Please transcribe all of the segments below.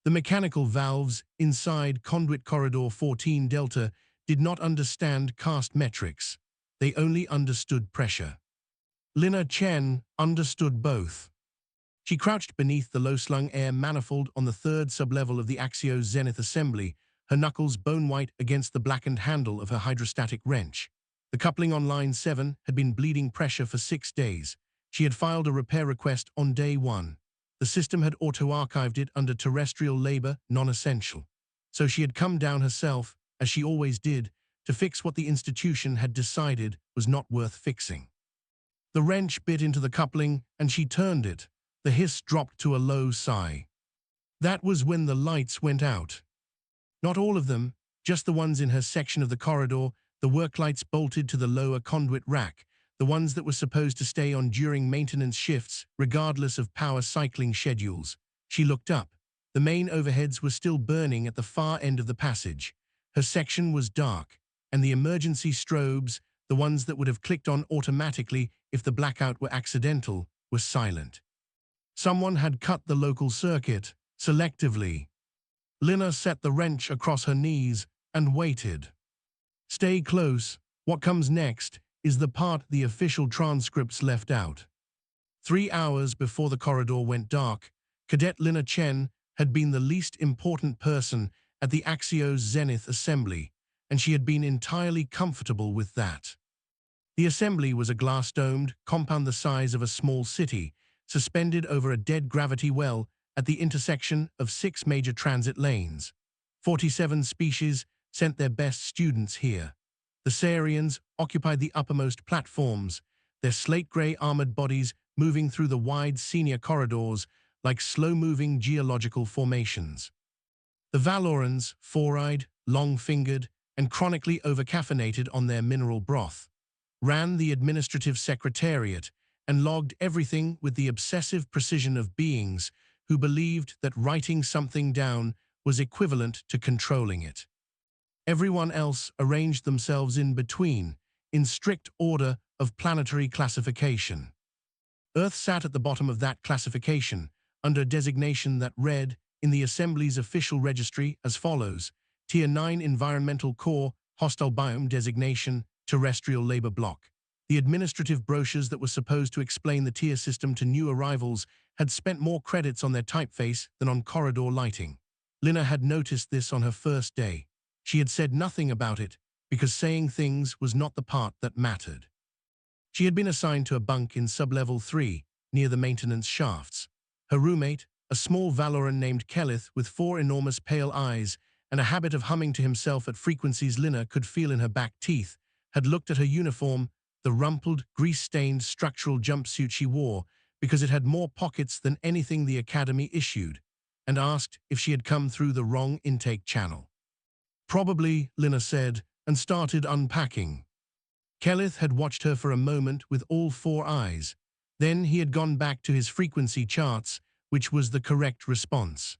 The mechanical valves inside conduit corridor 14 Delta did not understand cast metrics. They only understood pressure. Lina Chen understood both. She crouched beneath the low-slung air manifold on the third sublevel of the Axios Zenith assembly, her knuckles bone-white against the blackened handle of her hydrostatic wrench. The coupling on line 7 had been bleeding pressure for 6 days. She had filed a repair request on day 1. The system had auto-archived it under terrestrial labor non-essential. So she had come down herself, as she always did, to fix what the institution had decided was not worth fixing. The wrench bit into the coupling, and she turned it. The hiss dropped to a low sigh. That was when the lights went out. Not all of them, just the ones in her section of the corridor, the work lights bolted to the lower conduit rack, the ones that were supposed to stay on during maintenance shifts, regardless of power cycling schedules. She looked up. The main overheads were still burning at the far end of the passage. Her section was dark, and the emergency strobes, the ones that would have clicked on automatically if the blackout were accidental, were silent. Someone had cut the local circuit, selectively. Lina set the wrench across her knees and waited. Stay close. What comes next is the part the official transcripts left out. 3 hours before the corridor went dark, Cadet Lina Chen had been the least important person at the Axios Zenith assembly, and she had been entirely comfortable with that. The assembly was a glass-domed compound the size of a small city, suspended over a dead gravity well at the intersection of 6 major transit lanes. 47 species sent their best students here. The Sarians occupied the uppermost platforms, their slate-gray armored bodies moving through the wide senior corridors like slow-moving geological formations. The Valorans, four-eyed, long-fingered, and chronically over-caffeinated on their mineral broth, ran the administrative secretariat and logged everything with the obsessive precision of beings who believed that writing something down was equivalent to controlling it. Everyone else arranged themselves in between, in strict order of planetary classification. Earth sat at the bottom of that classification, under a designation that read, in the Assembly's official registry, as follows: Tier 9 Environmental Core, Hostile Biome Designation, Terrestrial Labor Block. The administrative brochures that were supposed to explain the tier system to new arrivals had spent more credits on their typeface than on corridor lighting. Lina had noticed this on her first day. She had said nothing about it, because saying things was not the part that mattered. She had been assigned to a bunk in sublevel 3, near the maintenance shafts. Her roommate, a small Valoran named Kelith with 4 enormous pale eyes and a habit of humming to himself at frequencies Lina could feel in her back teeth, had looked at her uniform, the rumpled, grease-stained structural jumpsuit she wore, because it had more pockets than anything the Academy issued, and asked if she had come through the wrong intake channel. Probably, Lina said, and started unpacking. Kelith had watched her for a moment with all 4 eyes. Then he had gone back to his frequency charts, which was the correct response.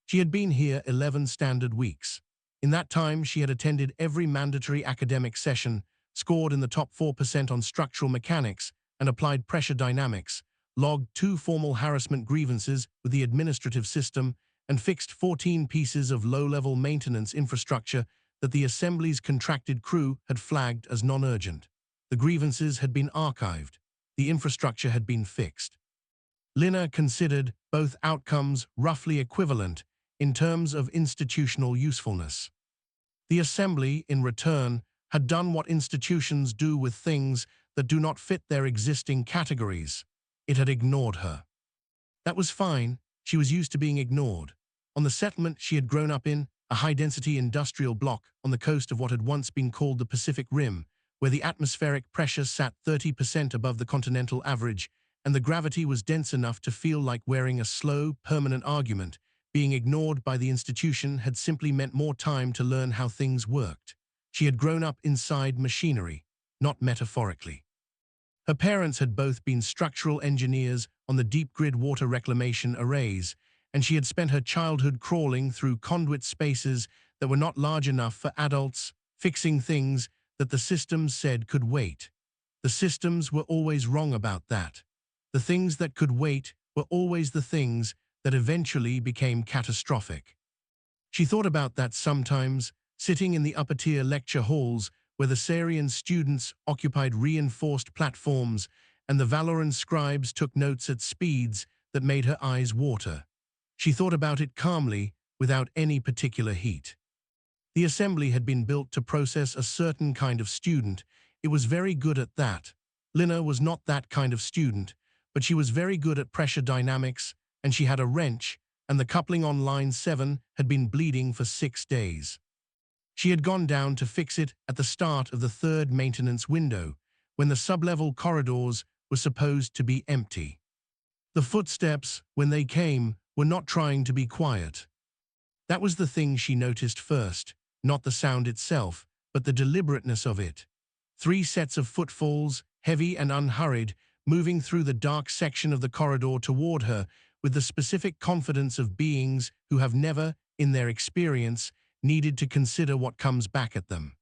She had been here 11 standard weeks. In that time, she had attended every mandatory academic session, scored in the top 4% on structural mechanics and applied pressure dynamics, logged 2 formal harassment grievances with the administrative system, and fixed 14 pieces of low-level maintenance infrastructure that the Assembly's contracted crew had flagged as non-urgent. The grievances had been archived. The infrastructure had been fixed. Lina considered both outcomes roughly equivalent in terms of institutional usefulness. The Assembly, in return, had done what institutions do with things that do not fit their existing categories. It had ignored her. That was fine. She was used to being ignored. On the settlement she had grown up in, a high-density industrial block on the coast of what had once been called the Pacific Rim, where the atmospheric pressure sat 30% above the continental average, and the gravity was dense enough to feel like wearing a slow, permanent argument, being ignored by the institution had simply meant more time to learn how things worked. She had grown up inside machinery, not metaphorically. Her parents had both been structural engineers on the deep grid water reclamation arrays, and she had spent her childhood crawling through conduit spaces that were not large enough for adults, fixing things that the systems said could wait. The systems were always wrong about that. The things that could wait were always the things that eventually became catastrophic. She thought about that sometimes, sitting in the upper-tier lecture halls where the Sarian students occupied reinforced platforms and the Valoran scribes took notes at speeds that made her eyes water. She thought about it calmly, without any particular heat. The assembly had been built to process a certain kind of student. It was very good at that. Lina was not that kind of student, but she was very good at pressure dynamics, and she had a wrench, and the coupling on line 7 had been bleeding for 6 days. She had gone down to fix it at the start of the 3rd maintenance window, when the sublevel corridors were supposed to be empty. The footsteps, when they came, were not trying to be quiet. That was the thing she noticed first, not the sound itself, but the deliberateness of it. 3 sets of footfalls, heavy and unhurried, moving through the dark section of the corridor toward her, with the specific confidence of beings who have never, in their experience, needed to consider what comes back at them.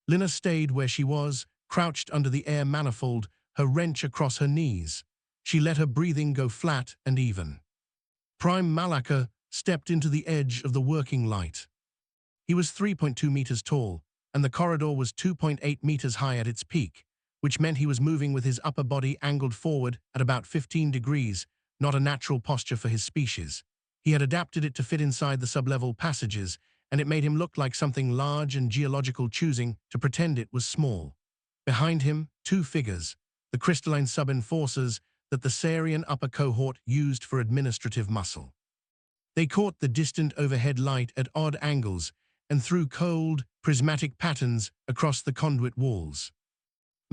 Lina stayed where she was, crouched under the air manifold, her wrench across her knees. She let her breathing go flat and even. Prime Malaka stepped into the edge of the working light. He was 3.2 meters tall, and the corridor was 2.8 meters high at its peak, which meant he was moving with his upper body angled forward at about 15 degrees, not a natural posture for his species. He had adapted it to fit inside the sublevel passages, and it made him look like something large and geological, choosing to pretend it was small. Behind him, 2 figures, the crystalline sub-enforcers that the Sarian upper cohort used for administrative muscle. They caught the distant overhead light at odd angles and threw cold, prismatic patterns across the conduit walls.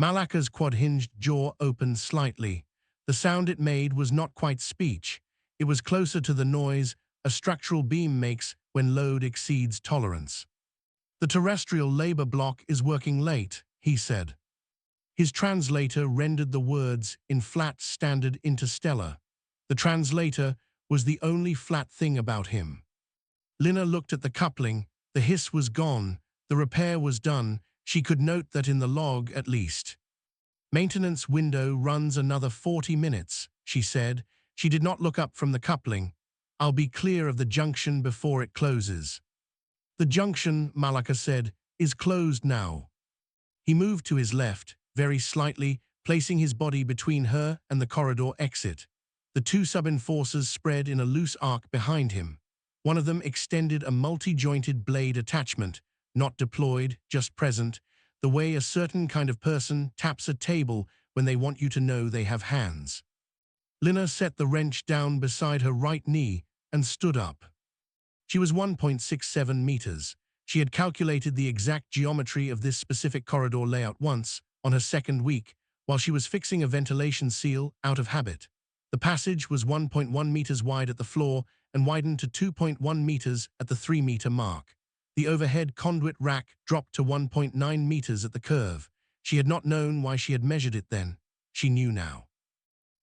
Malaka's quad-hinged jaw opened slightly. The sound it made was not quite speech. It was closer to the noise a structural beam makes when load exceeds tolerance. "The terrestrial labor block is working late," he said. His translator rendered the words in flat standard interstellar. The translator was the only flat thing about him. Lina looked at the coupling. The hiss was gone. The repair was done. She could note that in the log, at least. "Maintenance window runs another 40 minutes, she said. She did not look up from the coupling. "I'll be clear of the junction before it closes." "The junction," Malaka said, "is closed now." He moved to his left, very slightly, placing his body between her and the corridor exit. The 2 sub-enforcers spread in a loose arc behind him. One of them extended a multi-jointed blade attachment, not deployed, just present, the way a certain kind of person taps a table when they want you to know they have hands. Lina set the wrench down beside her right knee and stood up. She was 1.67 meters. She had calculated the exact geometry of this specific corridor layout once, on her 2nd week, while she was fixing a ventilation seal out of habit. The passage was 1.1 meters wide at the floor and widened to 2.1 meters at the 3-meter mark. The overhead conduit rack dropped to 1.9 meters at the curve. She had not known why she had measured it then. She knew now.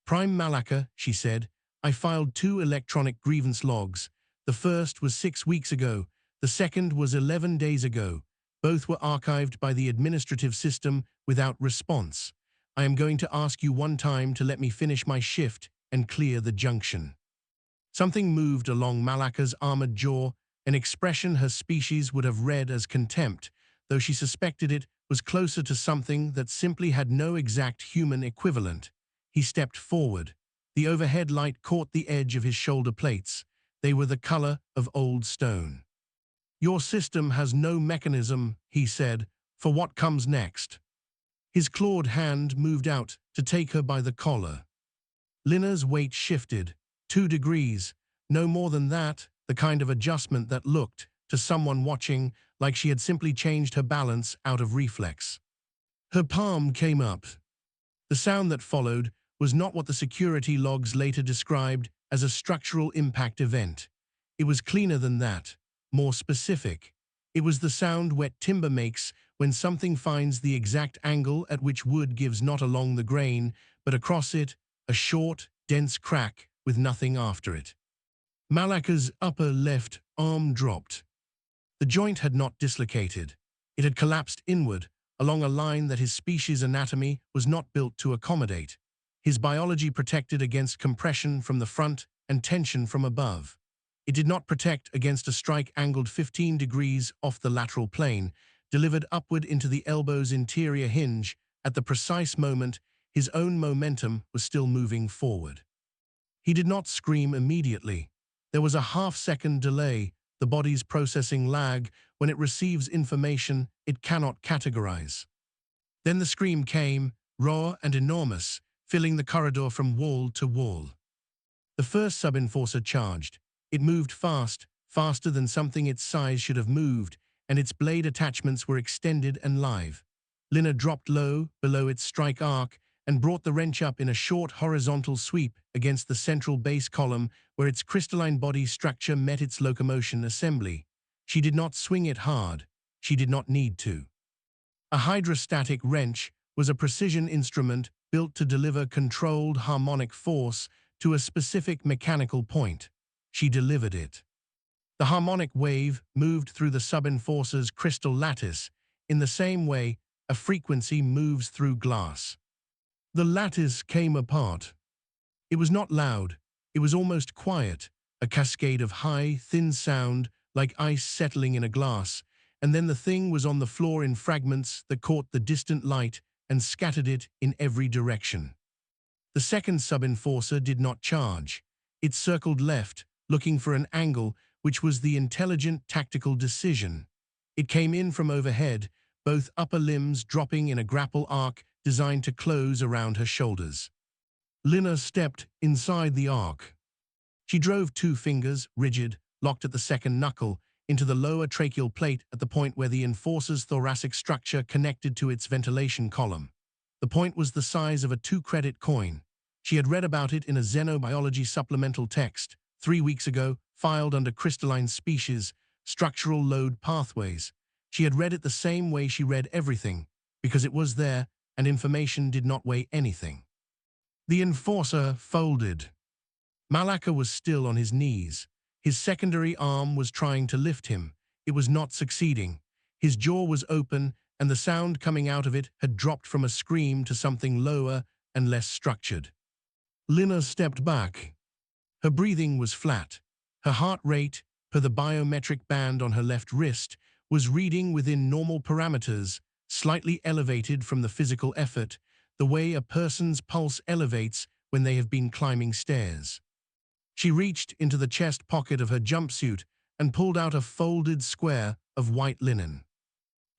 "Prime Malaka," she said, "I filed 2 electronic grievance logs. The first was 6 weeks ago. The second was 11 days ago. Both were archived by the administrative system without response. I am going to ask you one time to let me finish my shift and clear the junction." Something moved along Malaka's armored jaw, an expression her species would have read as contempt, though she suspected it was closer to something that simply had no exact human equivalent. He stepped forward. The overhead light caught the edge of his shoulder plates. They were the color of old stone. "Your system has no mechanism," he said, "for what comes next." His clawed hand moved out to take her by the collar. Lina's weight shifted. 2 degrees. No more than that, the kind of adjustment that looked, to someone watching, like she had simply changed her balance out of reflex. Her palm came up. The sound that followed was not what the security logs later described as a structural impact event. It was cleaner than that, more specific. It was the sound wet timber makes when something finds the exact angle at which wood gives not along the grain, but across it, a short, dense crack with nothing after it. Malaka's upper left arm dropped. The joint had not dislocated. It had collapsed inward, along a line that his species' anatomy was not built to accommodate. His biology protected against compression from the front and tension from above. It did not protect against a strike angled 15 degrees off the lateral plane, delivered upward into the elbow's interior hinge at the precise moment his own momentum was still moving forward. He did not scream immediately. There was a half-second delay, the body's processing lag when it receives information it cannot categorize. Then the scream came, raw and enormous, filling the corridor from wall to wall. The first sub-enforcer charged. It moved fast, faster than something its size should have moved, and its blade attachments were extended and live. Lina dropped low, below its strike arc, and brought the wrench up in a short horizontal sweep against the central base column where its crystalline body structure met its locomotion assembly. She did not swing it hard. She did not need to. A hydrostatic wrench was a precision instrument built to deliver controlled harmonic force to a specific mechanical point. She delivered it. The harmonic wave moved through the sub-enforcer's crystal lattice in the same way a frequency moves through glass. The lattice came apart. It was not loud. It was almost quiet, a cascade of high, thin sound like ice settling in a glass, and then the thing was on the floor in fragments that caught the distant light and scattered it in every direction. The second sub-enforcer did not charge. It circled left, looking for an angle which was the intelligent tactical decision. It came in from overhead, both upper limbs dropping in a grapple arc designed to close around her shoulders. Lina stepped inside the arc. She drove 2 fingers, rigid, locked at the second knuckle, into the lower tracheal plate at the point where the enforcer's thoracic structure connected to its ventilation column. The point was the size of a 2-credit coin. She had read about it in a xenobiology supplemental text, 3 weeks ago, filed under crystalline species, structural load pathways. She had read it the same way she read everything, because it was there, and information did not weigh anything. The enforcer folded. Malaka was still on his knees. His secondary arm was trying to lift him. It was not succeeding. His jaw was open, and the sound coming out of it had dropped from a scream to something lower and less structured. Lina stepped back. Her breathing was flat. Her heart rate, per the biometric band on her left wrist, was reading within normal parameters, slightly elevated from the physical effort, the way a person's pulse elevates when they have been climbing stairs. She reached into the chest pocket of her jumpsuit and pulled out a folded square of white linen.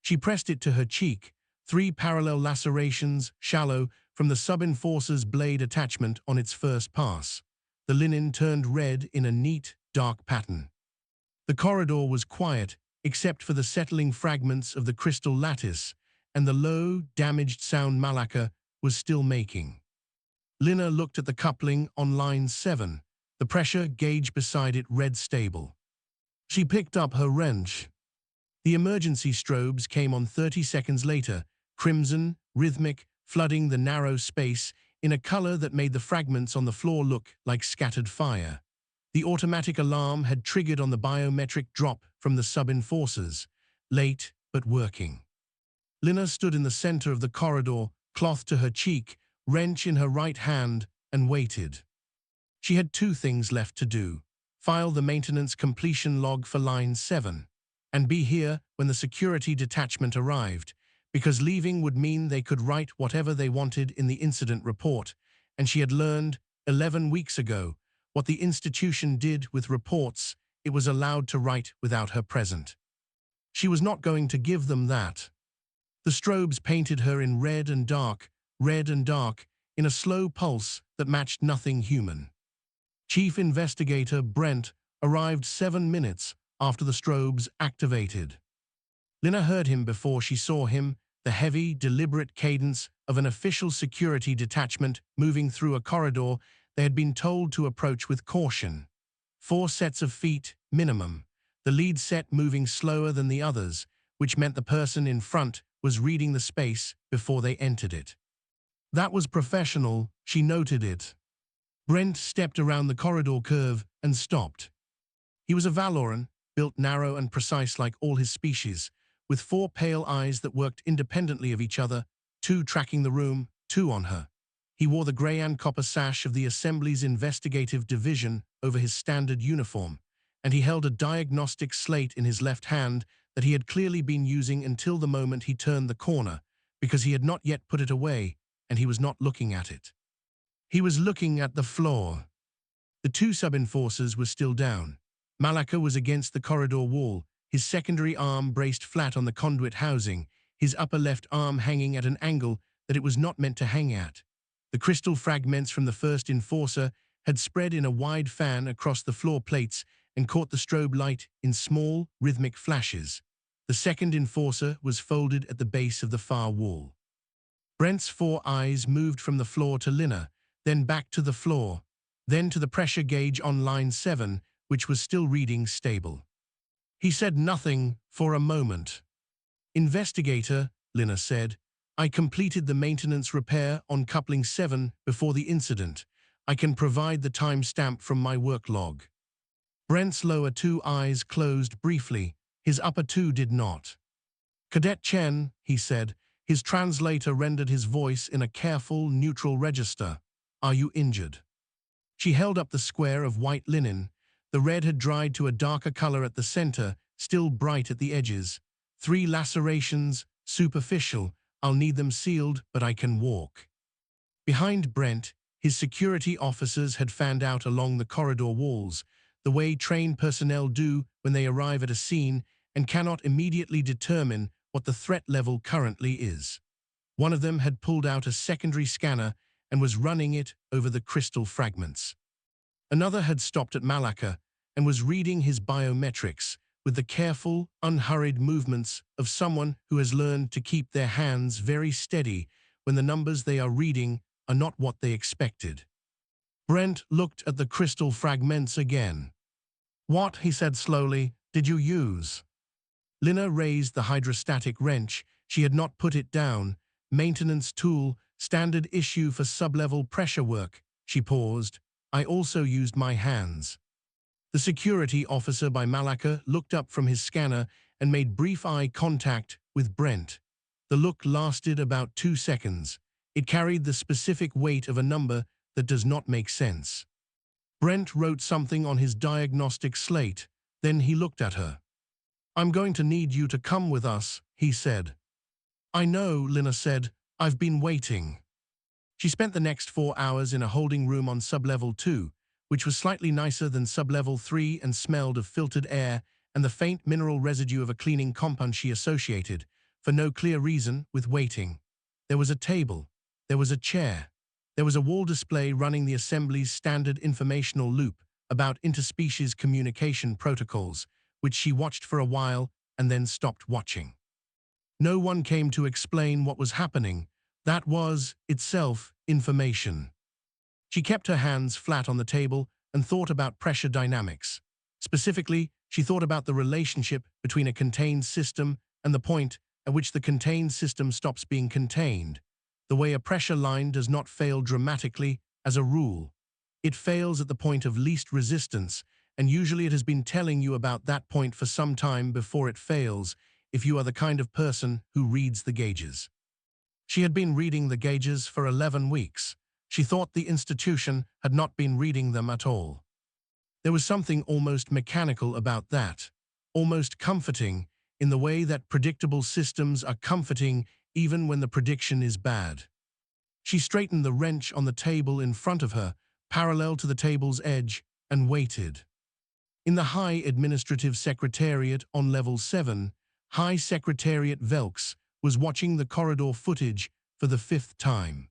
She pressed it to her cheek, 3 parallel lacerations, shallow, from the sub-enforcer's blade attachment on its first pass. The linen turned red in a neat, dark pattern. The corridor was quiet, except for the settling fragments of the crystal lattice and the low, damaged sound Malaka was still making. Lina looked at the coupling on line 7. The pressure gauge beside it read stable. She picked up her wrench. The emergency strobes came on 30 seconds later, crimson, rhythmic, flooding the narrow space in a color that made the fragments on the floor look like scattered fire. The automatic alarm had triggered on the biometric drop from the sub-enforcers, late but working. Lina stood in the center of the corridor, cloth to her cheek, wrench in her right hand, and waited. She had 2 things left to do: file the maintenance completion log for line 7, and be here when the security detachment arrived, because leaving would mean they could write whatever they wanted in the incident report, and she had learned, 11 weeks ago, what the institution did with reports it was allowed to write without her present. She was not going to give them that. The strobes painted her in red and dark, in a slow pulse that matched nothing human. Chief Investigator Brent arrived 7 minutes after the strobes activated. Lina heard him before she saw him, the heavy, deliberate cadence of an official security detachment moving through a corridor they had been told to approach with caution. 4 sets of feet, minimum, the lead set moving slower than the others, which meant the person in front was reading the space before they entered it. That was professional, she noted it. Brent stepped around the corridor curve and stopped. He was a Valoran, built narrow and precise like all his species, with 4 pale eyes that worked independently of each other, 2 tracking the room, 2 on her. He wore the grey and copper sash of the Assembly's investigative division over his standard uniform, and he held a diagnostic slate in his left hand that he had clearly been using until the moment he turned the corner, because he had not yet put it away, and he was not looking at it. He was looking at the floor. The two sub-enforcers were still down. Malaka was against the corridor wall, his secondary arm braced flat on the conduit housing, his upper left arm hanging at an angle that it was not meant to hang at. The crystal fragments from the first enforcer had spread in a wide fan across the floor plates and caught the strobe light in small, rhythmic flashes. The second enforcer was folded at the base of the far wall. Brent's four eyes moved from the floor to Lina, then back to the floor, then to the pressure gauge on line 7, which was still reading stable. He said nothing for a moment. "Investigator," Lina said, "I completed the maintenance repair on coupling 7 before the incident. I can provide the timestamp from my work log." Brent's lower two eyes closed briefly. His upper two did not. "Cadet Chen," he said. His translator rendered his voice in a careful, neutral register. "Are you injured?" She held up the square of white linen. The red had dried to a darker color at the center, still bright at the edges. "3 lacerations, superficial. I'll need them sealed, but I can walk." Behind Brent, his security officers had fanned out along the corridor walls, the way trained personnel do when they arrive at a scene and cannot immediately determine what the threat level currently is. One of them had pulled out a secondary scanner and was running it over the crystal fragments. Another had stopped at Malaka and was reading his biometrics with the careful, unhurried movements of someone who has learned to keep their hands very steady when the numbers they are reading are not what they expected. Brent looked at the crystal fragments again. "What," he said slowly, "did you use?" Lina raised the hydrostatic wrench. She had not put it down. "Maintenance tool, standard issue for sub-level pressure work." She paused. "I also used my hands." The security officer by Malaka looked up from his scanner and made brief eye contact with Brent. The look lasted about 2 seconds. It carried the specific weight of a number that does not make sense. Brent wrote something on his diagnostic slate. Then he looked at her. "I'm going to need you to come with us," he said. "I know," Lina said. "I've been waiting." She spent the next 4 hours in a holding room on sub-level 2, which was slightly nicer than sub-level 3 and smelled of filtered air and the faint mineral residue of a cleaning compound she associated, for no clear reason, with waiting. There was a table. There was a chair. There was a wall display running the Assembly's standard informational loop about interspecies communication protocols, which she watched for a while and then stopped watching. No one came to explain what was happening. That was, itself, information. She kept her hands flat on the table and thought about pressure dynamics. Specifically, she thought about the relationship between a contained system and the point at which the contained system stops being contained. The way a pressure line does not fail dramatically, as a rule. It fails at the point of least resistance, and usually it has been telling you about that point for some time before it fails, if you are the kind of person who reads the gauges. She had been reading the gauges for 11 weeks. She thought the institution had not been reading them at all. There was something almost mechanical about that, almost comforting, in the way that predictable systems are comforting even when the prediction is bad. She straightened the wrench on the table in front of her, parallel to the table's edge, and waited. In the High Administrative Secretariat on Level 7, High Secretariat Velks was watching the corridor footage for the 5th time.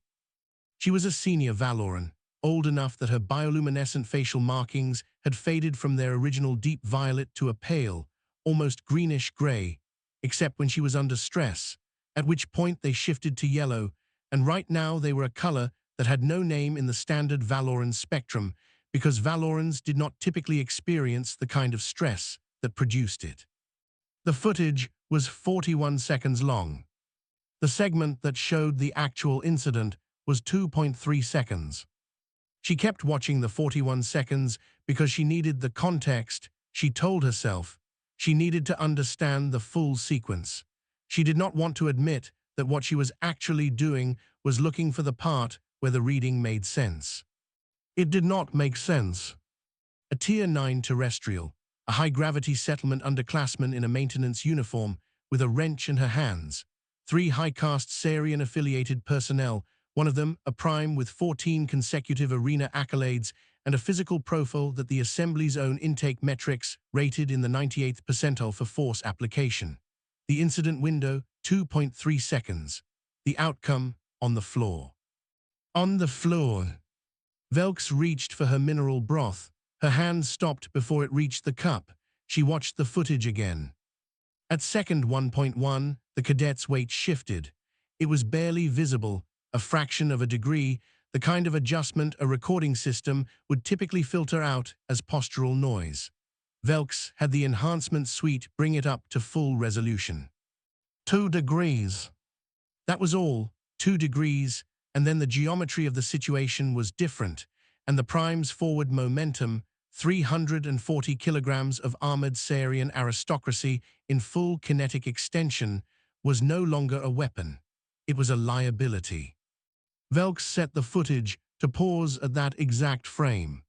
She was a senior Valoran, old enough that her bioluminescent facial markings had faded from their original deep violet to a pale, almost greenish gray, except when she was under stress, at which point they shifted to yellow, and right now they were a color that had no name in the standard Valoran spectrum, because Valorans did not typically experience the kind of stress that produced it. The footage was 41 seconds long. The segment that showed the actual incident was 2.3 seconds. She kept watching the 41 seconds because she needed the context. She told herself she needed to understand the full sequence. She did not want to admit that what she was actually doing was looking for the part where the reading made sense. It did not make sense. A Tier 9 terrestrial, a high-gravity settlement underclassman in a maintenance uniform with a wrench in her hands. 3 high-caste Sarian-affiliated personnel, one of them a prime with 14 consecutive arena accolades and a physical profile that the Assembly's own intake metrics rated in the 98th percentile for force application. The incident window, 2.3 seconds. The outcome, on the floor. On the floor. Velks reached for her mineral broth. Her hand stopped before it reached the cup. She watched the footage again. At second 1.1, the cadet's weight shifted. It was barely visible, a fraction of a degree, the kind of adjustment a recording system would typically filter out as postural noise. Velks had the enhancement suite bring it up to full resolution. 2 degrees. That was all, 2 degrees, and then the geometry of the situation was different, and the prime's forward momentum, 340 kilograms of armored Sarian aristocracy in full kinetic extension, was no longer a weapon. It was a liability. Velks set the footage to pause at that exact frame.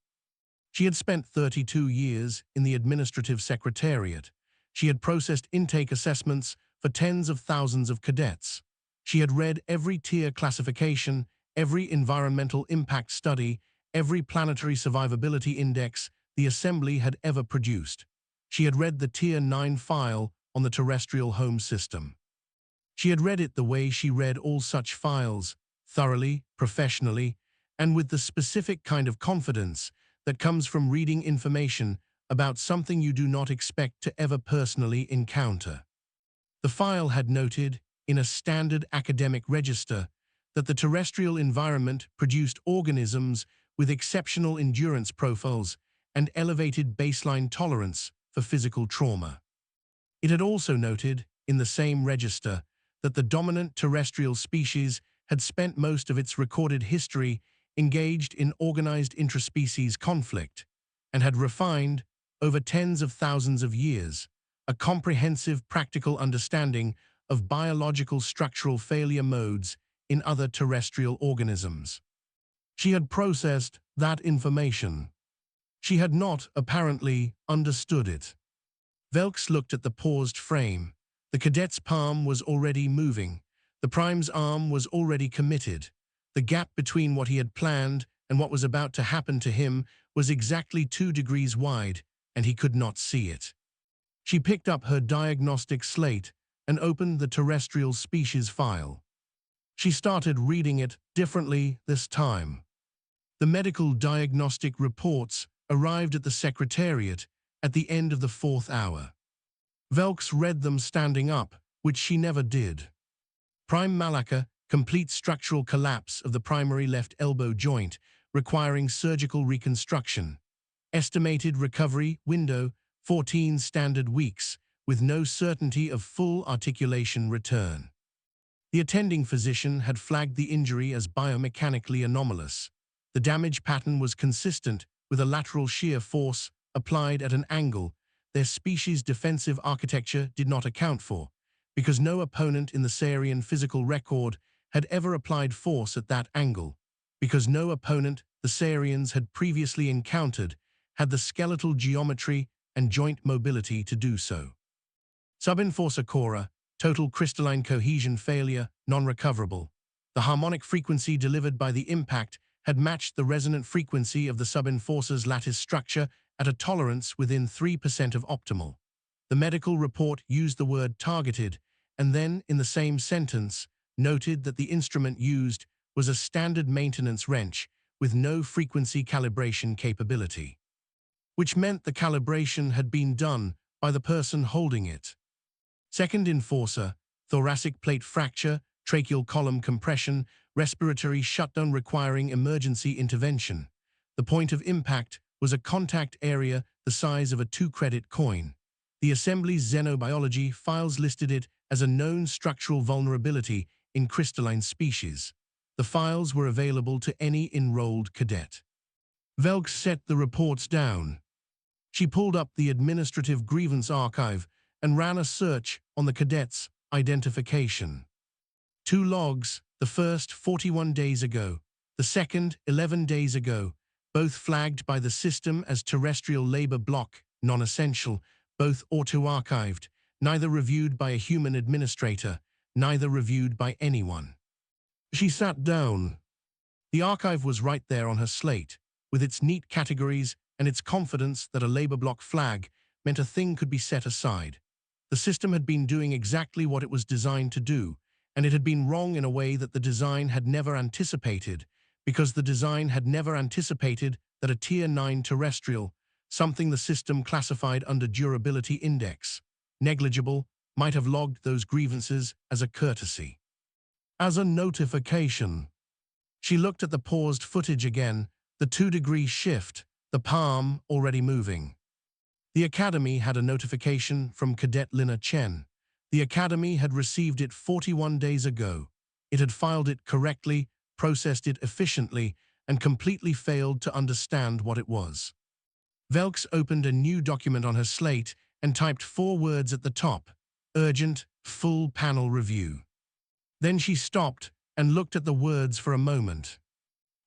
She had spent 32 years in the administrative secretariat. She had processed intake assessments for tens of thousands of cadets. She had read every tier classification, every environmental impact study, every planetary survivability index the Assembly had ever produced. She had read the Tier 9 file on the terrestrial home system. She had read it the way she read all such files, thoroughly, professionally, and with the specific kind of confidence that comes from reading information about something you do not expect to ever personally encounter. The file had noted, in a standard academic register, that the terrestrial environment produced organisms with exceptional endurance profiles and elevated baseline tolerance for physical trauma. It had also noted, in the same register, that the dominant terrestrial species had spent most of its recorded history engaged in organized intraspecies conflict, and had refined, over tens of thousands of years, a comprehensive practical understanding of biological structural failure modes in other terrestrial organisms. She had processed that information. She had not, apparently, understood it. Velks looked at the paused frame. The cadet's palm was already moving. The prime's arm was already committed. The gap between what he had planned and what was about to happen to him was exactly 2 degrees wide, and he could not see it. She picked up her diagnostic slate and opened the terrestrial species file. She started reading it differently this time. The medical diagnostic reports arrived at the Secretariat at the end of the 4th hour. Velks read them standing up, which she never did. Prime Malaka, complete structural collapse of the primary left elbow joint, requiring surgical reconstruction. Estimated recovery window, 14 standard weeks, with no certainty of full articulation return. The attending physician had flagged the injury as biomechanically anomalous. The damage pattern was consistent with a lateral shear force applied at an angle their species' defensive architecture did not account for, because no opponent in the Sarian physical record had ever applied force at that angle, because no opponent the Sarians had previously encountered had the skeletal geometry and joint mobility to do so. Subinforcer Cora, total crystalline cohesion failure, non-recoverable. The harmonic frequency delivered by the impact had matched the resonant frequency of the subinforcer's lattice structure at a tolerance within 3% of optimal. The medical report used the word targeted, and then, in the same sentence, noted that the instrument used was a standard maintenance wrench with no frequency calibration capability, which meant the calibration had been done by the person holding it. Second enforcer, thoracic plate fracture, tracheal column compression, respiratory shutdown requiring emergency intervention. The point of impact was a contact area the size of a 2-credit coin. The Assembly's xenobiology files listed it as a known structural vulnerability in crystalline species. The files were available to any enrolled cadet. Velks set the reports down. She pulled up the administrative grievance archive and ran a search on the cadet's identification. 2 logs, the first 41 days ago, The second, 11 days ago, both flagged by the system as terrestrial labor block, non-essential, both auto-archived, neither reviewed by a human administrator, neither reviewed by anyone. She sat down. The archive was right there on her slate, with its neat categories and its confidence that a labor block flag meant a thing could be set aside. The system had been doing exactly what it was designed to do, and it had been wrong in a way that the design had never anticipated, because the design had never anticipated that a Tier 9 terrestrial, something the system classified under Durability Index, negligible, might have logged those grievances as a courtesy. As a notification. She looked at the paused footage again, the 2-degree shift, the palm already moving. The Academy had a notification from Cadet Lina Chen. The Academy had received it 41 days ago. It had filed it correctly, processed it efficiently, and completely failed to understand what it was. Velks opened a new document on her slate and typed 4 words at the top: urgent, full panel review. Then she stopped and looked at the words for a moment.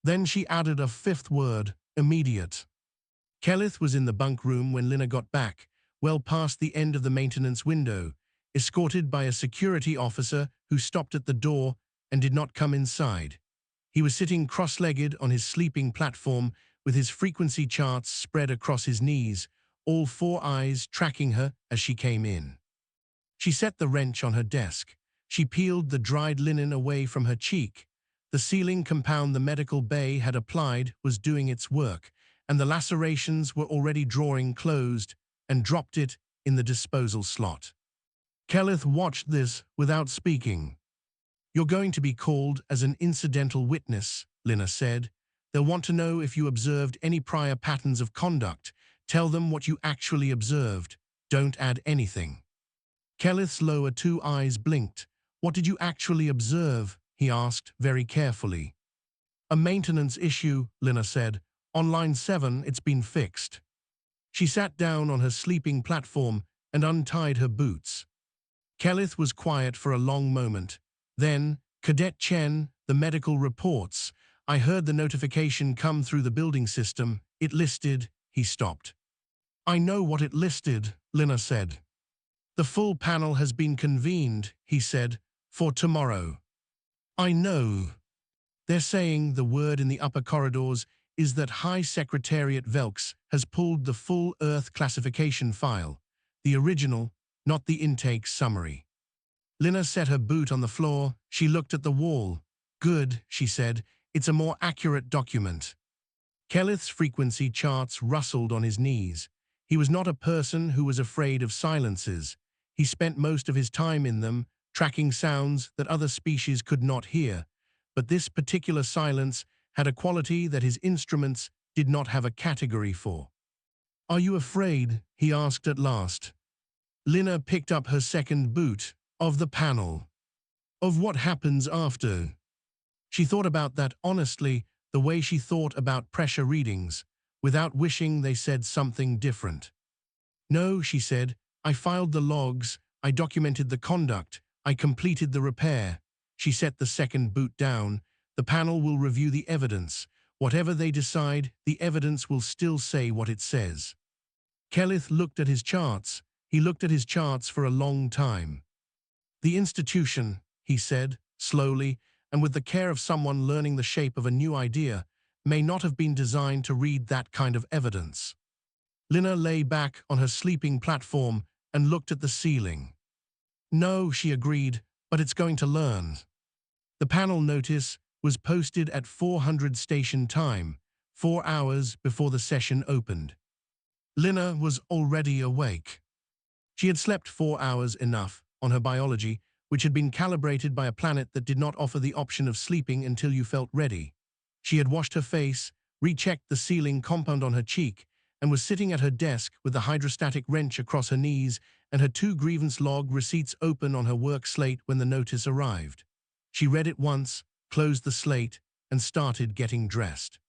Then she added a 5th word, immediate. Kellith was in the bunk room when Lina got back, well past the end of the maintenance window, escorted by a security officer who stopped at the door and did not come inside. He was sitting cross-legged on his sleeping platform with his frequency charts spread across his knees, all 4 eyes tracking her as she came in. She set the wrench on her desk. She peeled the dried linen away from her cheek. The sealing compound the medical bay had applied was doing its work, and the lacerations were already drawing closed, and dropped it in the disposal slot. Kellith watched this without speaking. "You're going to be called as an incidental witness," Lina said. "They'll want to know if you observed any prior patterns of conduct. Tell them what you actually observed. Don't add anything." Kellith's lower 2 eyes blinked. "What did you actually observe?" he asked very carefully. "A maintenance issue," Lina said. "On line 7, it's been fixed." She sat down on her sleeping platform and untied her boots. Kellith was quiet for a long moment. Then, "Cadet Chen, the medical reports. I heard the notification come through the building system. It listed..." He stopped. "I know what it listed," Lina said. "The full panel has been convened," he said, "for tomorrow." "I know. They're saying the word in the upper corridors is that High Secretariat Velks has pulled the full Earth classification file, the original, not the intake summary." Lina set her boot on the floor. She looked at the wall. "Good," she said. "It's a more accurate document." Kellith's frequency charts rustled on his knees. He was not a person who was afraid of silences. He spent most of his time in them, tracking sounds that other species could not hear. But this particular silence had a quality that his instruments did not have a category for. "Are you afraid?" he asked at last. Lina picked up her second boot. "Of the panel. Of what happens after." She thought about that honestly, the way she thought about pressure readings, without wishing they said something different. "No," she said. "I filed the logs, I documented the conduct, I completed the repair." She set the second boot down. "The panel will review the evidence. Whatever they decide, the evidence will still say what it says." Kellith looked at his charts. He looked at his charts for a long time. "The institution," he said, slowly, and with the care of someone learning the shape of a new idea, "may not have been designed to read that kind of evidence." Lina lay back on her sleeping platform and looked at the ceiling. "No," she agreed, "but it's going to learn." The panel notice was posted at 400 station time, 4 hours before the session opened. Lina was already awake. She had slept 4 hours enough on her biology, which had been calibrated by a planet that did not offer the option of sleeping until you felt ready. She had washed her face, rechecked the sealing compound on her cheek, and was sitting at her desk with the hydrostatic wrench across her knees and her 2 grievance log receipts open on her work slate when the notice arrived. She read it once, closed the slate, and started getting dressed.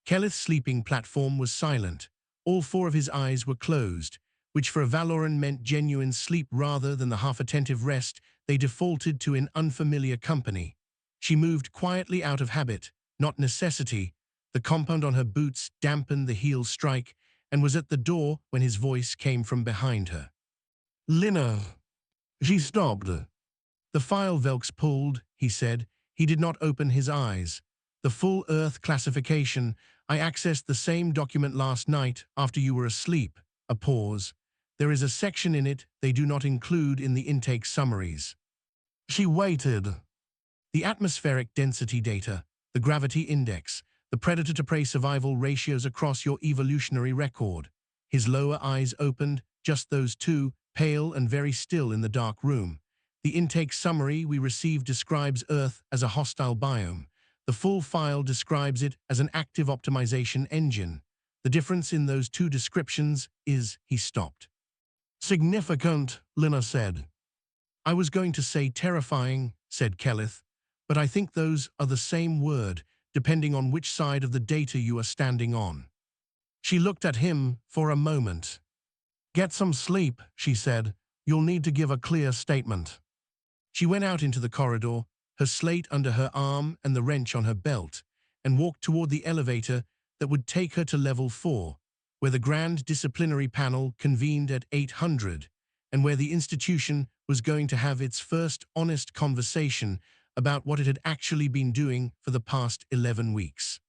Kellith's sleeping platform was silent. All 4 of his eyes were closed, which for a Valoran meant genuine sleep rather than the half-attentive rest they defaulted to in unfamiliar company. She moved quietly out of habit, not necessity. The compound on her boots dampened the heel strike and was at the door when his voice came from behind her. "Lina!" She stopped. "The file Velks pulled," he said. He did not open his eyes. "The full Earth classification. I accessed the same document last night after you were asleep." A pause. "There is a section in it they do not include in the intake summaries." She waited. "The atmospheric density data, the gravity index, the predator-to-prey survival ratios across your evolutionary record." His lower eyes opened, just those two, pale and very still in the dark room. "The intake summary we received describes Earth as a hostile biome. The full file describes it as an active optimization engine. The difference in those two descriptions is..." He stopped. "Significant," Lina said. "I was going to say terrifying," said Kellith, "but I think those are the same word, depending on which side of the data you are standing on." She looked at him for a moment. "Get some sleep," she said. "You'll need to give a clear statement." She went out into the corridor, her slate under her arm and the wrench on her belt, and walked toward the elevator that would take her to level 4, where the Grand Disciplinary Panel convened at 800, and where the institution was going to have its first honest conversation about what it had actually been doing for the past 11 weeks.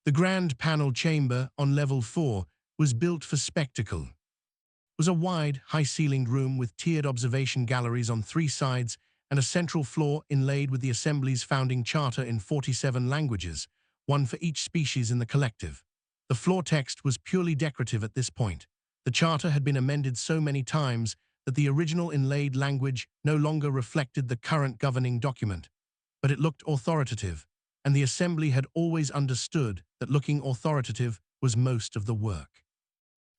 The Grand Panel Chamber on level 4 was built for spectacle. It was a wide, high-ceilinged room with tiered observation galleries on 3 sides and a central floor inlaid with the Assembly's founding charter in 47 languages, one for each species in the collective. The floor text was purely decorative at this point. The charter had been amended so many times that the original inlaid language no longer reflected the current governing document, but it looked authoritative, and the Assembly had always understood that looking authoritative was most of the work.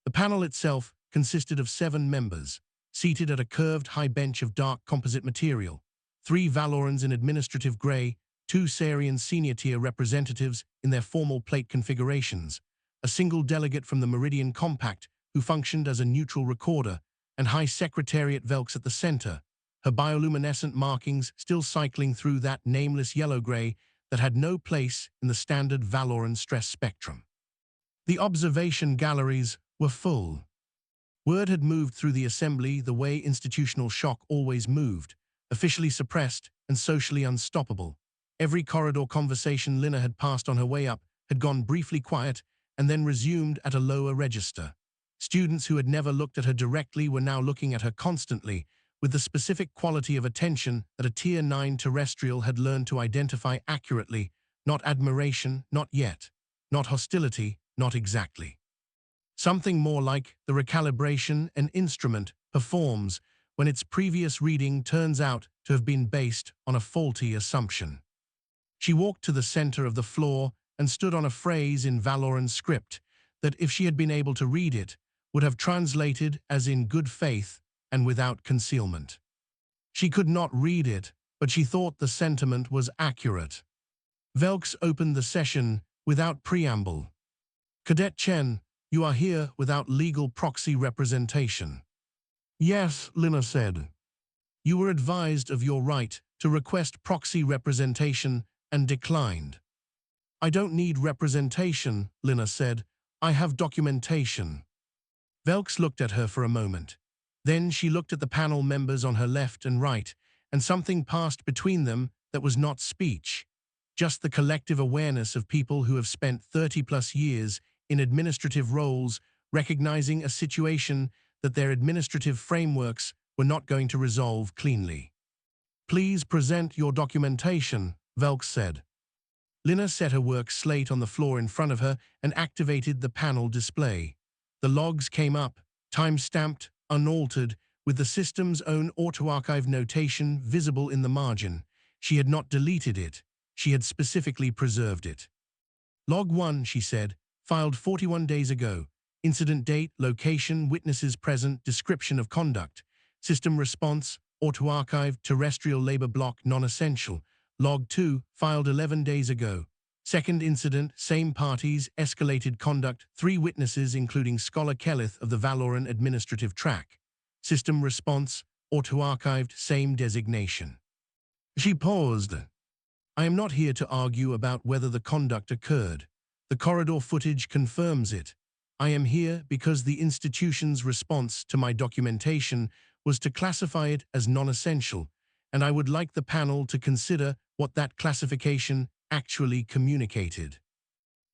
The panel itself consisted of 7 members, seated at a curved high bench of dark composite material, 3 Valorans in administrative grey, 2 Sarian senior-tier representatives in their formal plate configurations, a single delegate from the Meridian Compact who functioned as a neutral recorder, and High Secretariat Velks at the center, her bioluminescent markings still cycling through that nameless yellow-grey that had no place in the standard Valoran stress spectrum. The observation galleries were full. Word had moved through the Assembly the way institutional shock always moved, officially suppressed and socially unstoppable. Every corridor conversation Lina had passed on her way up had gone briefly quiet and then resumed at a lower register. Students who had never looked at her directly were now looking at her constantly, with the specific quality of attention that a Tier 9 terrestrial had learned to identify accurately, not admiration, not yet, not hostility, not exactly. Something more like the recalibration an instrument performs when its previous reading turns out to have been based on a faulty assumption. She walked to the center of the floor and stood on a phrase in Valoran script that, if she had been able to read it, would have translated as "in good faith and without concealment." She could not read it, but she thought the sentiment was accurate. Velks opened the session without preamble. "Cadet Chen, you are here without legal proxy representation." "Yes," Lina said. "You were advised of your right to request proxy representation and declined." "I don't need representation," Lina said. "I have documentation." Velks looked at her for a moment. Then she looked at the panel members on her left and right, and something passed between them that was not speech, just the collective awareness of people who have spent 30-plus years in administrative roles, recognizing a situation that their administrative frameworks were not going to resolve cleanly. "Please present your documentation," Velks said. Lina set her work slate on the floor in front of her and activated the panel display. The logs came up, time-stamped, unaltered, with the system's own auto-archive notation visible in the margin. She had not deleted it. She had specifically preserved it. "Log 1, she said, filed 41 days ago. Incident date, location, witnesses present, description of conduct. System response, auto-archive, terrestrial labor block, non-essential. Log 2, filed 11 days ago. Second incident, same parties, escalated conduct, 3 witnesses including Scholar Kellith of the Valoran Administrative Track. System response, auto-archived, same designation." She paused. I am not here to argue about whether the conduct occurred. The corridor footage confirms it. I am here because the institution's response to my documentation was to classify it as non-essential, and I would like the panel to consider what that classification actually communicated.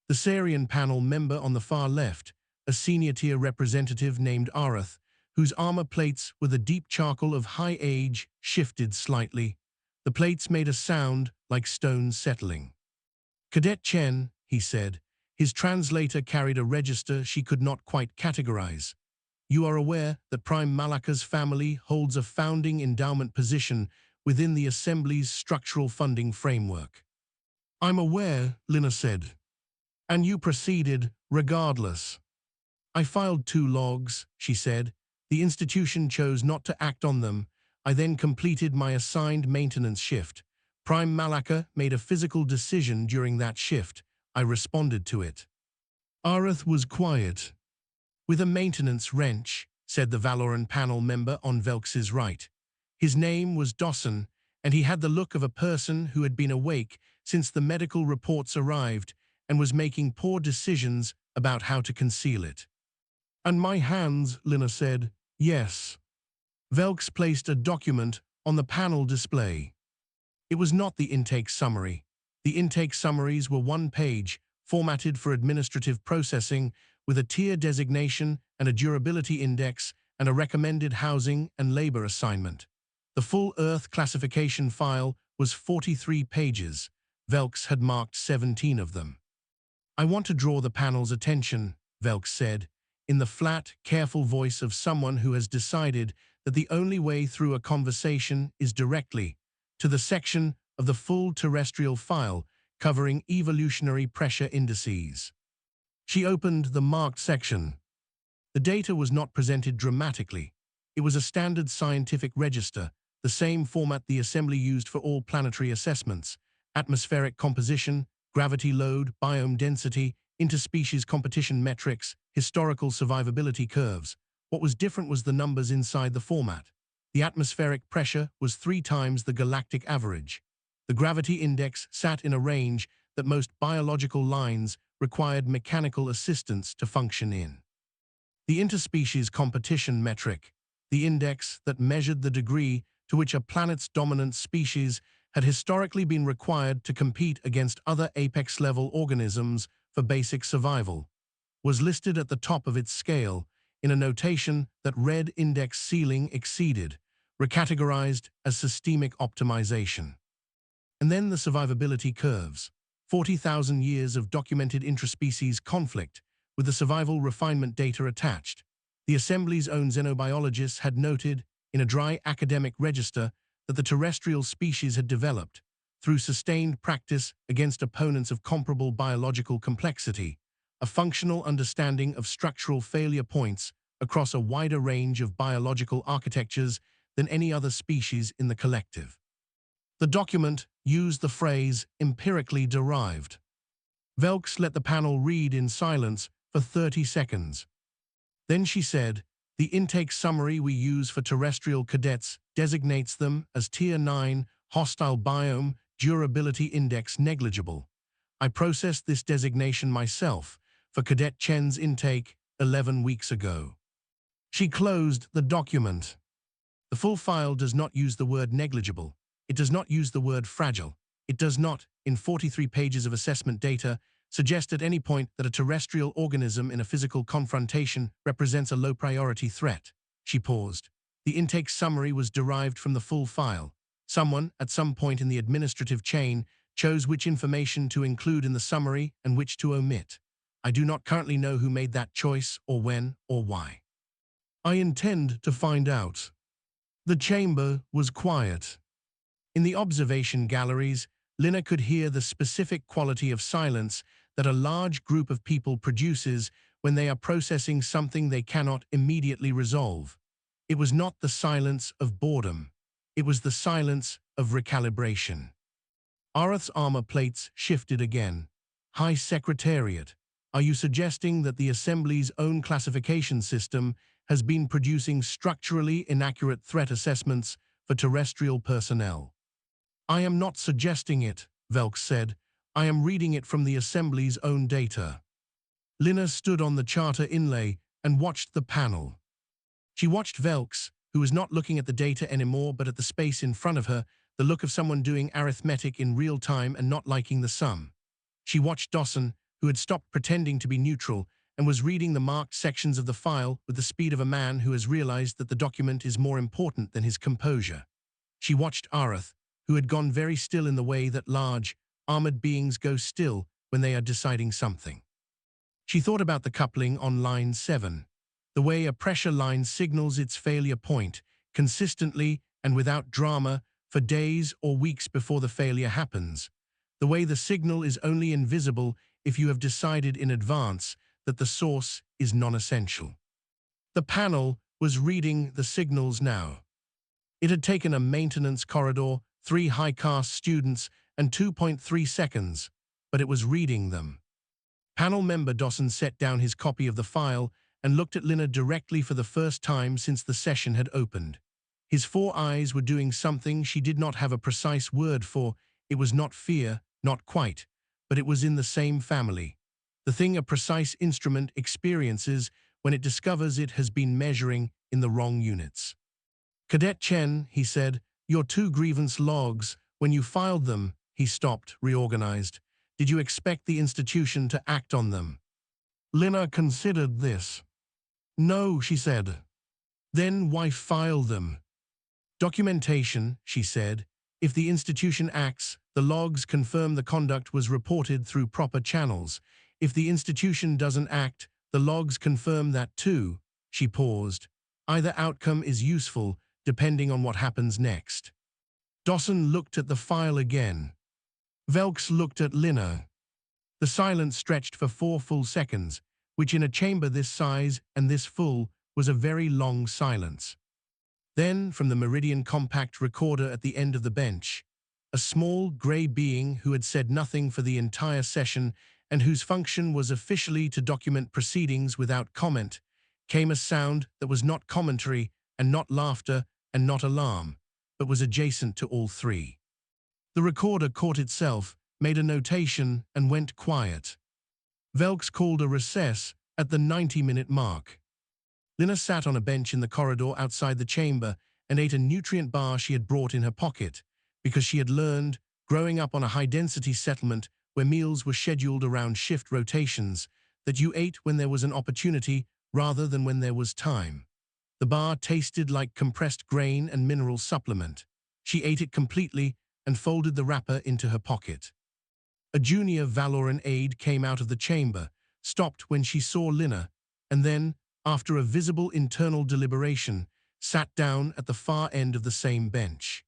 The Sarian panel member on the far left, a senior-tier representative named Arath, whose armor plates with a deep charcoal of high age shifted slightly. The plates made a sound like stones settling. "Cadet Chen," he said. His translator carried a register she could not quite categorize. "You are aware that Prime Malaka's family holds a founding endowment position within the Assembly's structural funding framework." "I'm aware," Lina said. "And you proceeded regardless." "I filed 2 logs," she said. "The institution chose not to act on them. I then completed my assigned maintenance shift. Prime Malaka made a physical decision during that shift. I responded to it." Arath was quiet. "With a maintenance wrench," said the Valoran panel member on Velx's right. His name was Dawson, and he had the look of a person who had been awake since the medical reports arrived and was making poor decisions about how to conceal it. "And my hands," Lina said. "Yes." Velx placed a document on the panel display. It was not the intake summary. The intake summaries were 1 page, formatted for administrative processing, with a tier designation and a durability index and a recommended housing and labor assignment. The full Earth classification file was 43 pages. Velx had marked 17 of them. "I want to draw the panel's attention," Velx said, in the flat, careful voice of someone who has decided that the only way through a conversation is directly, to the section of the full terrestrial file covering evolutionary pressure indices. She opened the marked section. The data was not presented dramatically. It was a standard scientific register, the same format the Assembly used for all planetary assessments: atmospheric composition, gravity load, biome density, interspecies competition metrics, historical survivability curves. What was different was the numbers inside the format. The atmospheric pressure was 3 times the galactic average. The gravity index sat in a range that most biological lines required mechanical assistance to function in. The interspecies competition metric, the index that measured the degree to which a planet's dominant species had historically been required to compete against other apex-level organisms for basic survival, was listed at the top of its scale in a notation that read index ceiling exceeded, recategorized as systemic optimization. And then the survivability curves, 40,000 years of documented intraspecies conflict with the survival refinement data attached. The Assembly's own xenobiologists had noted, in a dry academic register, that the terrestrial species had developed, through sustained practice against opponents of comparable biological complexity, a functional understanding of structural failure points across a wider range of biological architectures than any other species in the collective. The document used the phrase empirically derived. Velx let the panel read in silence for 30 seconds. Then she said, "The intake summary we use for terrestrial cadets designates them as Tier 9, hostile biome, durability index negligible. I processed this designation myself for Cadet Chen's intake 11 weeks ago." She closed the document. The full file does not use the word negligible. It does not use the word fragile. It does not, in 43 pages of assessment data, suggest at any point that a terrestrial organism in a physical confrontation represents a low-priority threat. She paused. The intake summary was derived from the full file. Someone, at some point in the administrative chain, chose which information to include in the summary and which to omit. I do not currently know who made that choice, or when, or why. I intend to find out. The chamber was quiet. In the observation galleries, Lina could hear the specific quality of silence that a large group of people produces when they are processing something they cannot immediately resolve. It was not the silence of boredom. It was the silence of recalibration. Arath's armor plates shifted again. "High Secretariat, are you suggesting that the Assembly's own classification system has been producing structurally inaccurate threat assessments for terrestrial personnel?" "I am not suggesting it," Velk said. I am reading it from the Assembly's own data. Lina stood on the charter inlay and watched the panel. She watched Velks, who was not looking at the data anymore but at the space in front of her, the look of someone doing arithmetic in real time and not liking the sum. She watched Dawson, who had stopped pretending to be neutral and was reading the marked sections of the file with the speed of a man who has realized that the document is more important than his composure. She watched Arath, who had gone very still in the way that large, armored beings go still when they are deciding something. She thought about the coupling on line 7, the way a pressure line signals its failure point, consistently and without drama, for days or weeks before the failure happens. The way the signal is only invisible if you have decided in advance that the source is non-essential. The panel was reading the signals now. It had taken a maintenance corridor, 3 high-caste students, and 2.3 seconds, but it was reading them. Panel member Dawson set down his copy of the file and looked at Lina directly for the first time since the session had opened. His 4 eyes were doing something she did not have a precise word for. It was not fear, not quite, but it was in the same family. The thing a precise instrument experiences when it discovers it has been measuring in the wrong units. Cadet Chen, he said, your 2 grievance logs, when you filed them, he stopped, reorganized. Did you expect the institution to act on them? Lina considered this. No, she said. Then why file them? Documentation, she said. If the institution acts, the logs confirm the conduct was reported through proper channels. If the institution doesn't act, the logs confirm that too. She paused. Either outcome is useful, depending on what happens next. Dawson looked at the file again. Velks looked at Lina. The silence stretched for 4 full seconds, which in a chamber this size and this full was a very long silence. Then, from the Meridian Compact recorder at the end of the bench, a small, grey being who had said nothing for the entire session and whose function was officially to document proceedings without comment, came a sound that was not commentary and not laughter and not alarm, but was adjacent to all 3. The recorder caught itself, made a notation, and went quiet. Velks called a recess at the 90-minute mark. Lina sat on a bench in the corridor outside the chamber and ate a nutrient bar she had brought in her pocket, because she had learned, growing up on a high-density settlement where meals were scheduled around shift rotations, that you ate when there was an opportunity rather than when there was time. The bar tasted like compressed grain and mineral supplement. She ate it completely and folded the wrapper into her pocket. A junior Valoran aide came out of the chamber, stopped when she saw Lina, and then, after a visible internal deliberation, sat down at the far end of the same bench.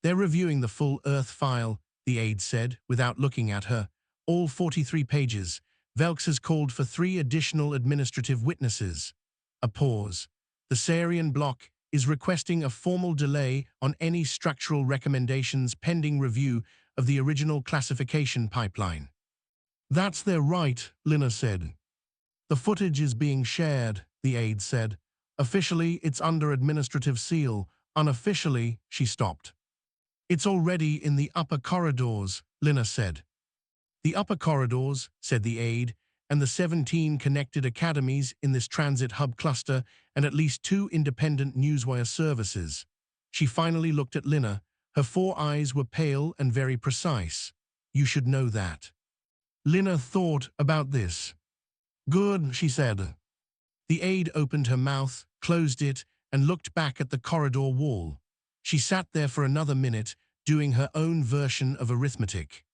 They're reviewing the full Earth file, the aide said, without looking at her. All 43 pages. Velks has called for 3 additional administrative witnesses. A pause. The Sarian bloc is requesting a formal delay on any structural recommendations pending review of the original classification pipeline. That's their right, Lina said. The footage is being shared, the aide said. Officially, it's under administrative seal. Unofficially, she stopped. It's already in the upper corridors, Lina said. The upper corridors, said the aide, and the 17 connected academies in this transit hub cluster and at least 2 independent newswire services. She finally looked at Lina. Her 4 eyes were pale and very precise. You should know that. Lina thought about this. Good, she said. The aide opened her mouth, closed it, and looked back at the corridor wall. She sat there for another minute, doing her own version of arithmetic.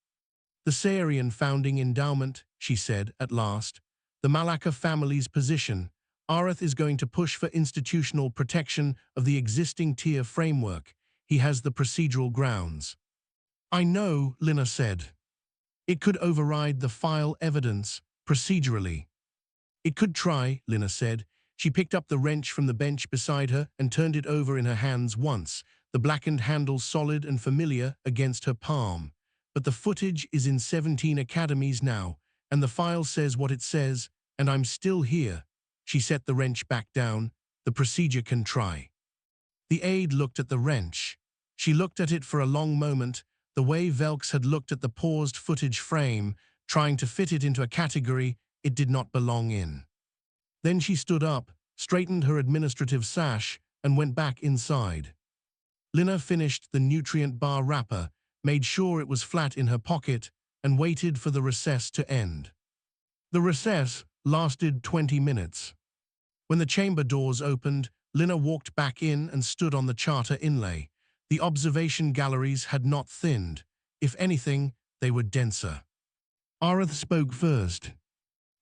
The Sarian founding endowment, she said at last. The Malacca family's position. Arath is going to push for institutional protection of the existing tier framework. He has the procedural grounds. I know, Lina said. It could override the file evidence, procedurally. It could try, Lina said. She picked up the wrench from the bench beside her and turned it over in her hands once, the blackened handle solid and familiar against her palm. But the footage is in 17 academies now, and the file says what it says, and I'm still here. She set the wrench back down. The procedure can try. The aide looked at the wrench. She looked at it for a long moment, The way Velks had looked at the paused footage frame, trying to fit it into a category it did not belong in. Then she stood up, straightened her administrative sash, and went back inside. Lina finished the nutrient bar wrapper, made sure it was flat in her pocket, and waited for the recess to end. The recess lasted 20 minutes. When the chamber doors opened, Lina walked back in and stood on the charter inlay. The observation galleries had not thinned. If anything, they were denser. Arath spoke first.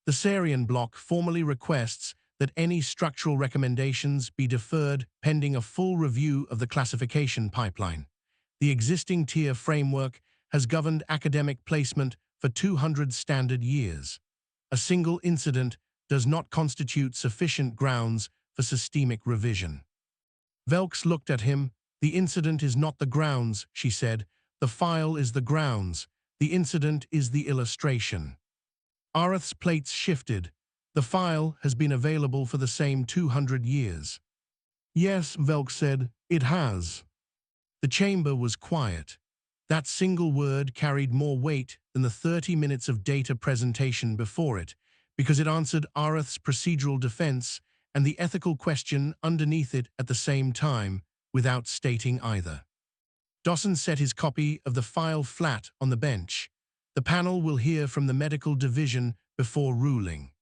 The Sarian block formally requests that any structural recommendations be deferred pending a full review of the classification pipeline. The existing tier framework has governed academic placement for 200 standard years. A single incident does not constitute sufficient grounds for systemic revision. Velks looked at him. The incident is not the grounds, she said. The file is the grounds. The incident is the illustration. Arath's plates shifted. The file has been available for the same 200 years. Yes, Velks said, it has. The chamber was quiet. That single word carried more weight than the 30 minutes of data presentation before it, because it answered Arath's procedural defense and the ethical question underneath it at the same time, without stating either. Dawson set his copy of the file flat on the bench. The panel will hear from the medical division before ruling.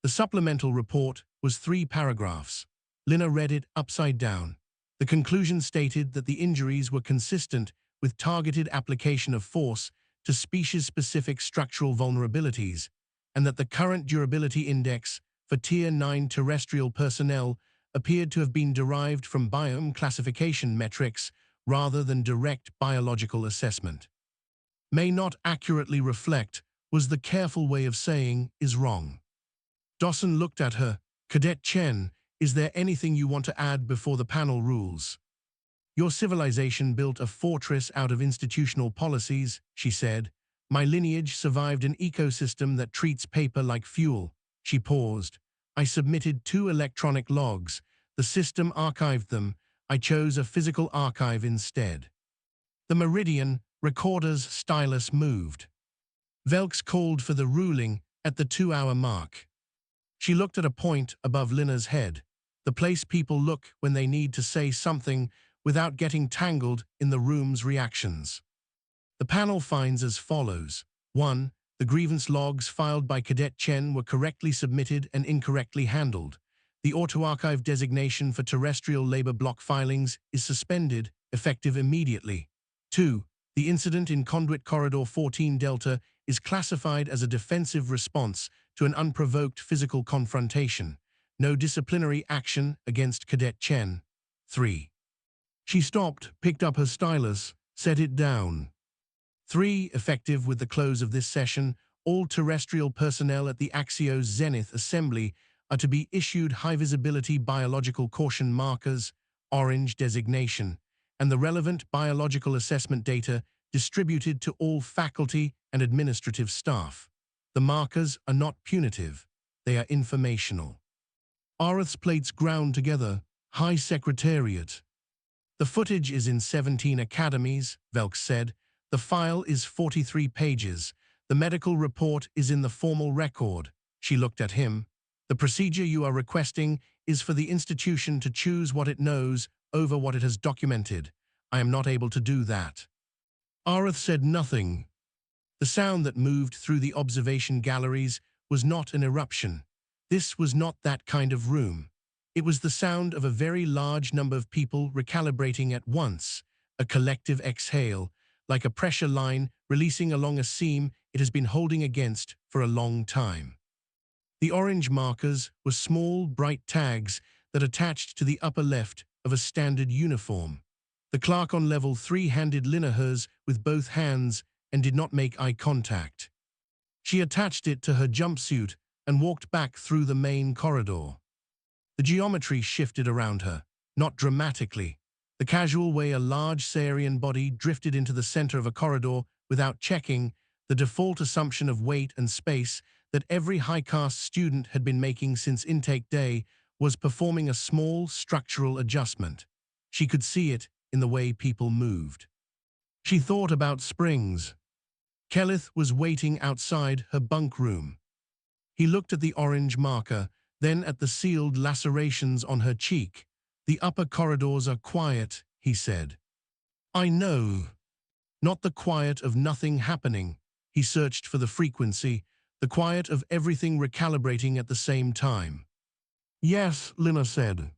The supplemental report was 3 paragraphs. Lina read it upside down. The conclusion stated that the injuries were consistent with targeted application of force to species-specific structural vulnerabilities, and that the current durability index for Tier 9 terrestrial personnel appeared to have been derived from biome classification metrics rather than direct biological assessment. May not accurately reflect was the careful way of saying is wrong. Dawson looked at her. Cadet Chen, is there anything you want to add before the panel rules? Your civilization built a fortress out of institutional policies, she said. My lineage survived an ecosystem that treats paper like fuel. She paused. I submitted 2 electronic logs. The system archived them. I chose a physical archive instead. The Meridian recorder's stylus moved. Velks called for the ruling at the 2-hour mark. She looked at a point above Lina's head, the place people look when they need to say something without getting tangled in the room's reactions. The panel finds as follows. 1. The grievance logs filed by Cadet Chen were correctly submitted and incorrectly handled. The auto-archive designation for terrestrial labor block filings is suspended, effective immediately. 2. The incident in Conduit Corridor 14 Delta is classified as a defensive response to an unprovoked physical confrontation. No disciplinary action against Cadet Chen. 3. She stopped, picked up her stylus, set it down. 3. Effective with the close of this session, all terrestrial personnel at the Axios Zenith Assembly are to be issued high-visibility biological caution markers, orange designation, and the relevant biological assessment data distributed to all faculty and administrative staff. The markers are not punitive, they are informational. Arath's plates ground together. High Secretariat. The footage is in 17 academies, Velks said. The file is 43 pages. The medical report is in the formal record. She looked at him. The procedure you are requesting is for the institution to choose what it knows over what it has documented. I am not able to do that. Arath said nothing. The sound that moved through the observation galleries was not an eruption. This was not that kind of room. It was the sound of a very large number of people recalibrating at once, a collective exhale, like a pressure line releasing along a seam it has been holding against for a long time. The orange markers were small, bright tags that attached to the upper left of a standard uniform. The clerk on level 3 handed Lina hers with both hands and did not make eye contact. She attached it to her jumpsuit and walked back through the main corridor. The geometry shifted around her, not dramatically. The casual way a large Sarian body drifted into the center of a corridor without checking, the default assumption of weight and space that every high-caste student had been making since intake day was performing a small structural adjustment. She could see it in the way people moved. She thought about springs. Kelleth was waiting outside her bunk room. He looked at the orange marker, then at the sealed lacerations on her cheek. The upper corridors are quiet, he said. I know. Not the quiet of nothing happening. He searched for the frequency, the quiet of everything recalibrating at the same time. Yes, Lina said.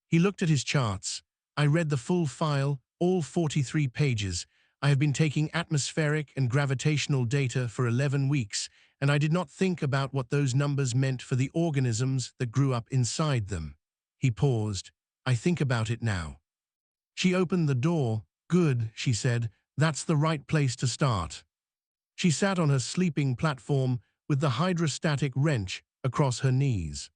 He looked at his charts. I read the full file, all 43 pages. I have been taking atmospheric and gravitational data for 11 weeks, and I did not think about what those numbers meant for the organisms that grew up inside them. He paused. I think about it now. She opened the door. Good, she said. That's the right place to start. She sat on her sleeping platform with the hydrostatic wrench across her knees.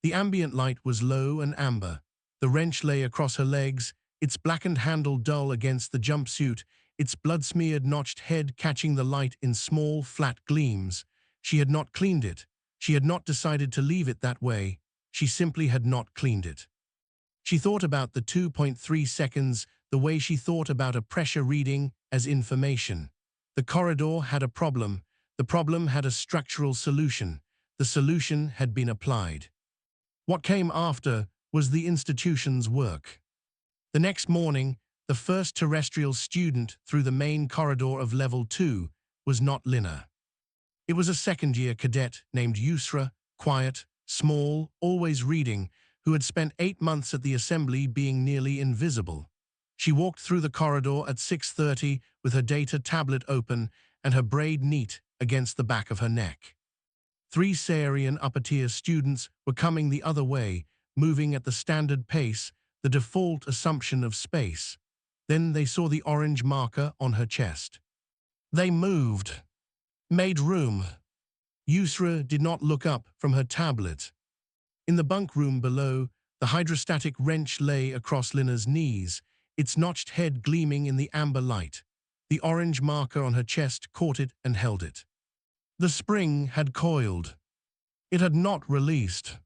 The ambient light was low and amber. The wrench lay across her legs, its blackened handle dull against the jumpsuit, its blood-smeared notched head catching the light in small, flat gleams. She had not cleaned it. She had not decided to leave it that way. She simply had not cleaned it. She thought about the 2.3 seconds the way she thought about a pressure reading as information. The corridor had a problem. The problem had a structural solution. The solution had been applied. What came after was the institution's work. The next morning, the first terrestrial student through the main corridor of Level 2 was not Lina. It was a second-year cadet named Yusra, quiet, small, always reading, who had spent 8 months at the assembly being nearly invisible. She walked through the corridor at 6:30 with her data tablet open and her braid neat against the back of her neck. 3 Saharian upper-tier students were coming the other way, moving at the standard pace, the default assumption of space. Then they saw the orange marker on her chest. They moved. Made room. Yusra did not look up from her tablet. In the bunk room below, the hydrostatic wrench lay across Lina's knees, its notched head gleaming in the amber light. The orange marker on her chest caught it and held it. The spring had coiled. It had not released.